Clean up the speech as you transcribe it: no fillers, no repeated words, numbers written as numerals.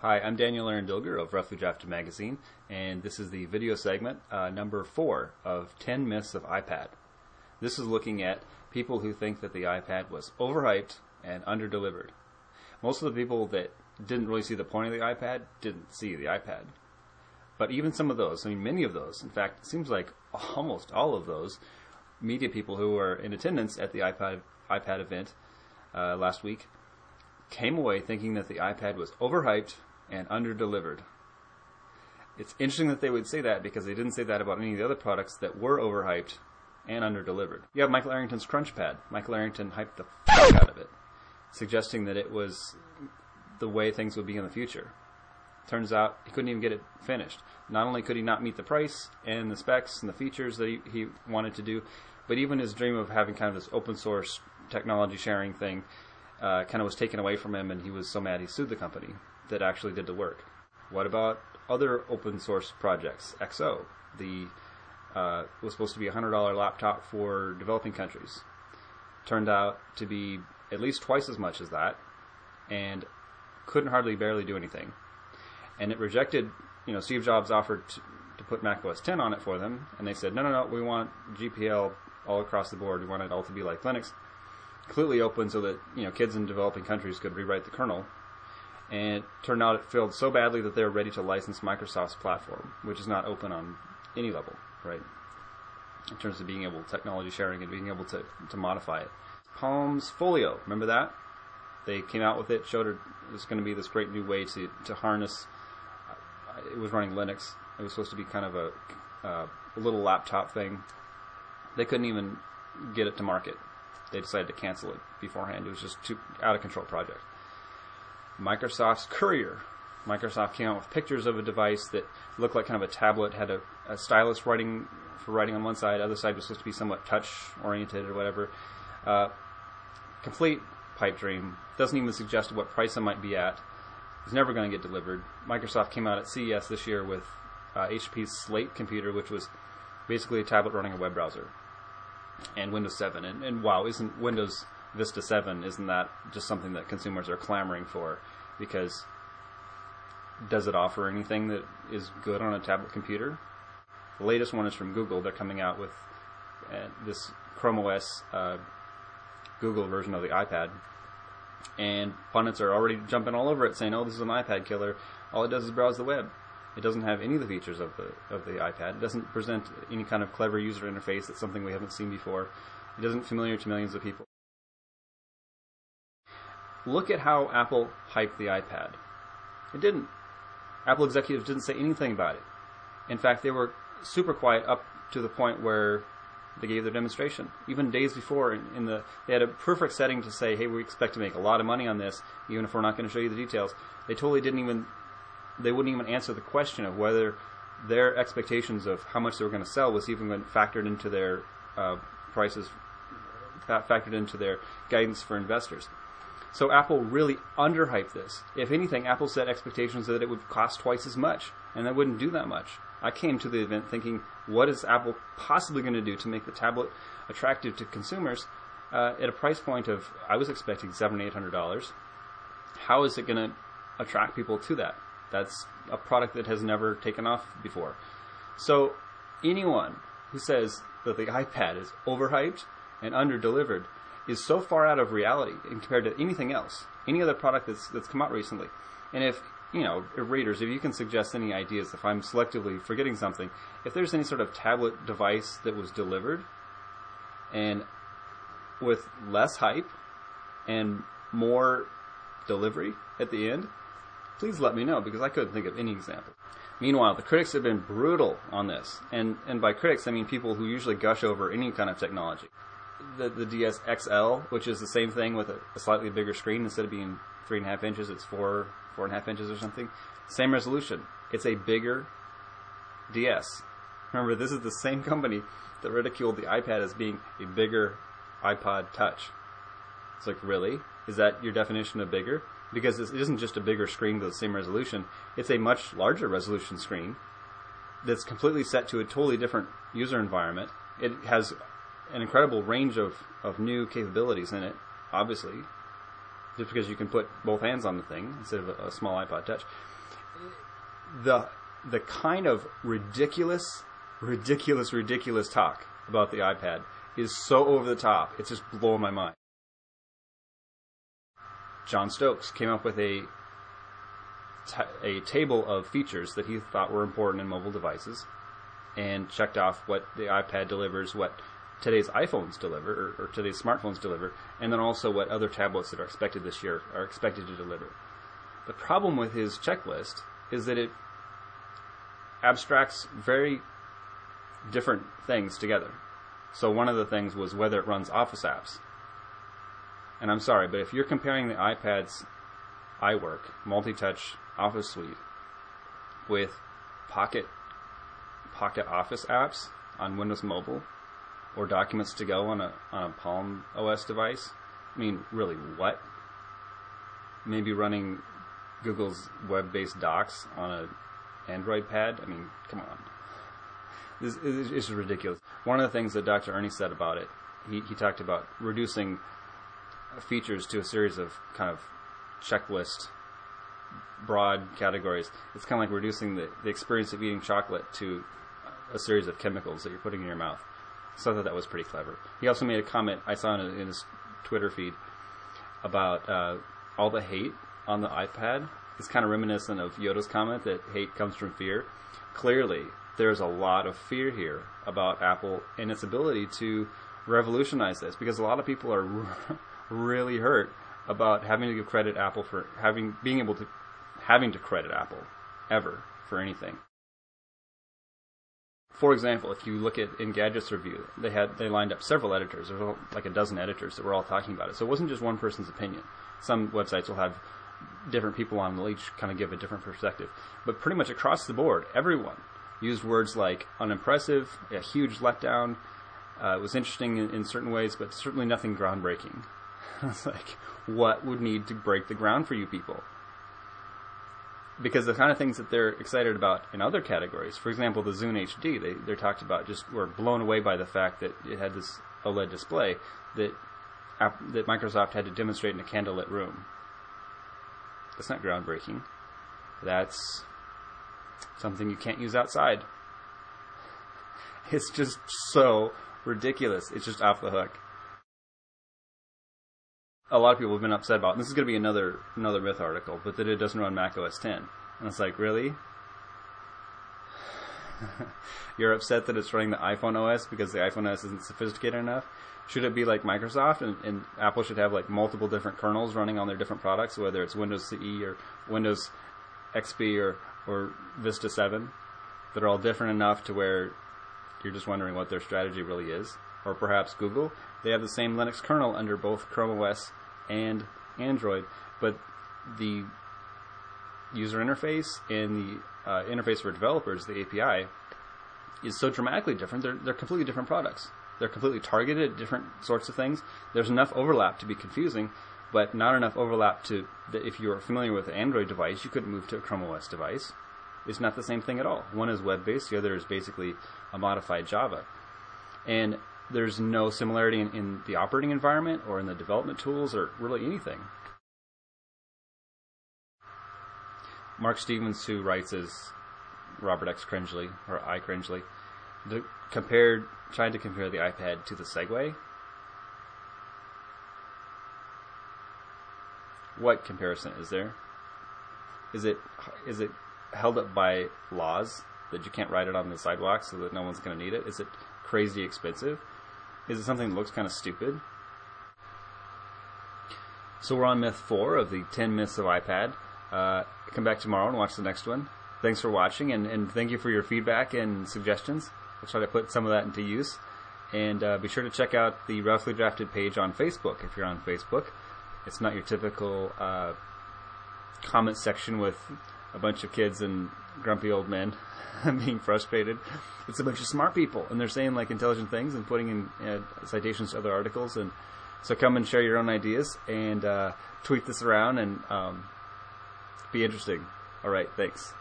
Hi, I'm Daniel Aaron Dilger of Roughly Drafted Magazine, and this is the video segment number 4 of 10 Myths of iPad. This is looking at people who think that the iPad was overhyped and under-delivered. Most of the people that didn't really see the point of the iPad didn't see the iPad. But even some of those, many of those, in fact, it seems like almost all of those media people who were in attendance at the iPad event last week came away thinking that the iPad was overhyped and under-delivered. It's interesting that they would say that because they didn't say that about any of the other products that were overhyped and under-delivered. You have Michael Arrington's CrunchPad. Michael Arrington hyped the fuck out of it, suggesting that it was the way things would be in the future. Turns out he couldn't even get it finished. Not only could he not meet the price and the specs and the features that he wanted to do, but even his dream of having kind of this open source technology sharing thing kind of was taken away from him, and he was so mad he sued the company that actually did the work. What about other open source projects? XO, was supposed to be a $100 laptop for developing countries. Turned out to be at least twice as much as that, and couldn't hardly barely do anything. And it rejected, Steve Jobs offered to put Mac OS X on it for them, and they said, no, we want GPL all across the board. We want it all to be like Linux, completely open so that, kids in developing countries could rewrite the kernel. And it turned out it failed so badly that they were ready to license Microsoft's platform, which is not open on any level, right? In terms of being able to technology sharing and being able to modify it. Palm's Folio, remember that? They came out with it, showed it was going to be this great new way to harness. It was running Linux. It was supposed to be kind of a little laptop thing. They couldn't even get it to market. They decided to cancel it beforehand. It was just too out of control project. Microsoft's Courier. Microsoft came out with pictures of a device that looked like kind of a tablet, had a stylus for writing on one side, the other side was supposed to be somewhat touch-oriented or whatever. Complete pipe dream. Doesn't even suggest what price it might be at. It's never going to get delivered. Microsoft came out at CES this year with HP's Slate computer, which was basically a tablet running a web browser, and Windows 7. And wow, isn't Windows Vista 7, isn't that just something that consumers are clamoring for? Because does it offer anything that is good on a tablet computer? The latest one is from Google. They're coming out with this Chrome OS Google version of the iPad. And pundits are already jumping all over it, saying, oh, this is an iPad killer. All it does is browse the web. It doesn't have any of the features of the iPad. It doesn't present any kind of clever user interface. That's something we haven't seen before. It isn't familiar to millions of people. Look at how Apple hyped the iPad. It didn't. Apple executives didn't say anything about it. In fact, they were super quiet up to the point where they gave their demonstration. Even days before, they had a perfect setting to say, hey, we expect to make a lot of money on this, even if we're not going to show you the details. They totally they wouldn't even answer the question of whether their expectations of how much they were going to sell was even factored into their prices, factored into their guidance for investors. So Apple really underhyped this. If anything, Apple set expectations that it would cost twice as much, and that wouldn't do that much. I came to the event thinking, what is Apple possibly going to do to make the tablet attractive to consumers at a price point of, I was expecting $700 to $800. How is it going to attract people to that? That's a product that has never taken off before. So anyone who says that the iPad is overhyped and under-delivered is so far out of reality compared to anything else, any other product that's come out recently. And if readers, if you can suggest any ideas, if I'm selectively forgetting something, if there's any sort of tablet device that was delivered and with less hype and more delivery at the end, please let me know, because I couldn't think of any example. Meanwhile, the critics have been brutal on this. And by critics, I mean people who usually gush over any kind of technology. The DS XL, which is the same thing with a slightly bigger screen. Instead of being 3.5 inches, it's 4.5 inches or something. Same resolution. It's a bigger DS. Remember, this is the same company that ridiculed the iPad as being a bigger iPod Touch. It's like, really? Is that your definition of bigger? Because it isn't just a bigger screen with the same resolution. It's a much larger resolution screen that's completely set to a totally different user environment. It has an incredible range of new capabilities in it, obviously. just because you can put both hands on the thing instead of a small iPod Touch. The kind of ridiculous talk about the iPad is so over the top. It's just blowing my mind. John Stokes came up with a table of features that he thought were important in mobile devices and checked off what the iPad delivers, what today's iPhones deliver, or today's smartphones deliver, and then also what other tablets that are expected this year are expected to deliver. The problem with his checklist is that it abstracts very different things together. So one of the things was whether it runs Office apps. And I'm sorry, but if you're comparing the iPad's iWork multi-touch Office suite with Pocket Office apps on Windows Mobile or Documents to Go on a Palm OS device, I mean, really, what? Maybe running Google's web-based docs on an Android pad? I mean, come on. This is ridiculous. One of the things that Dr. Ernie said about it, he talked about reducing features to a series of kind of checklist broad categories. It's kind of like reducing the experience of eating chocolate to a series of chemicals that you're putting in your mouth. So I thought that was pretty clever. He also made a comment I saw in his Twitter feed about all the hate on the iPad. It's kind of reminiscent of Yoda's comment that hate comes from fear. Clearly, there's a lot of fear here about Apple and its ability to revolutionize this, because a lot of people are really hurt about having to give credit Apple for having to credit Apple ever for anything. For example, if you look at Engadget's review, they lined up several editors. There were like a dozen editors that were all talking about it. So it wasn't just one person's opinion. Some websites will have different people on, they'll each kind of give a different perspective. But pretty much across the board, everyone used words like unimpressive, a huge letdown. It was interesting in certain ways, but certainly nothing groundbreaking. It's like, what would need to break the ground for you people? Because the kind of things that they're excited about in other categories, for example, the Zune HD, they talked about, just were blown away by the fact that it had this OLED display that Microsoft had to demonstrate in a candlelit room. That's not groundbreaking. That's something you can't use outside. It's just so ridiculous. It's just off the hook. A lot of people have been upset about, and this is going to be another myth article, but that it doesn't run Mac OS X. And it's like, really? You're upset that it's running the iPhone OS because the iPhone OS isn't sophisticated enough? Should it be like Microsoft, and Apple should have like multiple different kernels running on their different products, whether it's Windows CE or Windows XP or Vista 7, that are all different enough to where you're just wondering what their strategy really is? Or perhaps Google, they have the same Linux kernel under both Chrome OS and Android, but the user interface and the interface for developers, the API, is so dramatically different. They're completely different products. They're completely targeted at different sorts of things. There's enough overlap to be confusing, but not enough overlap to that if you're familiar with an Android device, you couldn't move to a Chrome OS device. It's not the same thing at all. One is web-based, the other is basically a modified Java. And there's no similarity in the operating environment or in the development tools or really anything. Mark Stevens, who writes as Robert X. Cringely, or I. Cringely, tried to compare the iPad to the Segway. What comparison is there? Is it held up by laws that you can't ride it on the sidewalk so that no one's going to need it? Is it crazy expensive? Is it something that looks kind of stupid? So we're on myth 4 of the 10 myths of iPad. Come back tomorrow and watch the next one. Thanks for watching, and thank you for your feedback and suggestions. I'll try to put some of that into use. And be sure to check out the Roughly Drafted page on Facebook if you're on Facebook. It's not your typical comment section with a bunch of kids and grumpy old men being frustrated. It's a bunch of smart people, and they're saying like intelligent things and putting in citations to other articles. And so come and share your own ideas and tweet this around and be interesting. All right, thanks.